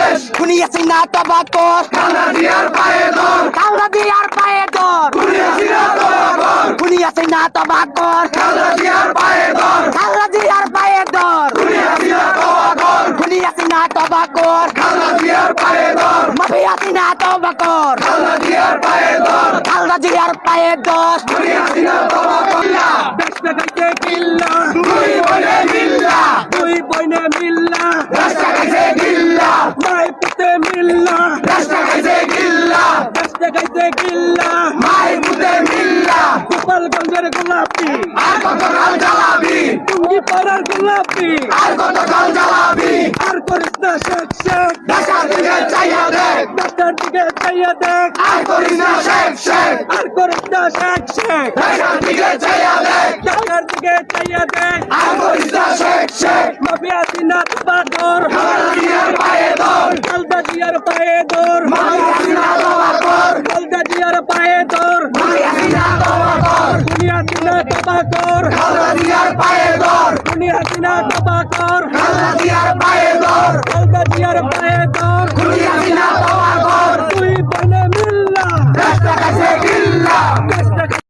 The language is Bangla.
শেষ খুনি হাসিনা তবাকর খালেদা জিয়ার পায়ে ধর খালেদা জিয়ার পায়ে ধর খুনি হাসিনা তবাকর খুনি হাসিনা তবাকর খালেদা জিয়ার পায়ে ধর খালেদা জিয়ার পায়ে ধর খুনি হাসিনা তবাকর খুনি হাসিনা তবাকর খালেদা জিয়ার পায়ে ধর মাফিয়া হাসিনা তবাকর খালেদা জিয়ার পায়ে ধর খালেদা জিয়ার পায়ে ধর খুনি হাসিনা তবাকর দেশটা গাইছে গিল্লা দুই বনে মিল্লা দুই বইনে মিল্লা রাস্তা গাইছে গিল্লা মাই পুতে মিল্লা রাস্তা গাইছে গিল্লা দেশটা গাইছে গিল্লা মাই বুতে মিল্লা গোপালগঞ্জের গোলাপি আর কত কাল জ্বালাবি টুঙ্গি পাড়ার গোলাপি আর কত কাল জ্বালাবি আর করিস না শেখ শেখ ঢাকার দিকে চাইয়া দেখ ডাক্তার দিকে চাইয়া দেখ আর করিস না শেখ শেখ আর করিস না শেখ শেখ ঢাকার দিকে চাইয়া দেখ ডাক্তার দিকে চাইয়া দেখ আর করিস না শেখ শেখ মাফিয়া হাসিনা তবাকর খালেদা জিয়ার পায়ে ধর খালেদা জিয়ার পায়ে ধর মাফিয়া হাসিনা তবাকর খালেদা জিয়ার পায়ে ধর মাফিয়া হাসিনা তবাকর খুনি হাসিনা তবাকর খালেদা জিয়ার পায়ে ধর খুনি হাসিনা তবাকর খালেদা জিয়ার পায়ে ধর খালেদা জিয়ার পায়ে ধর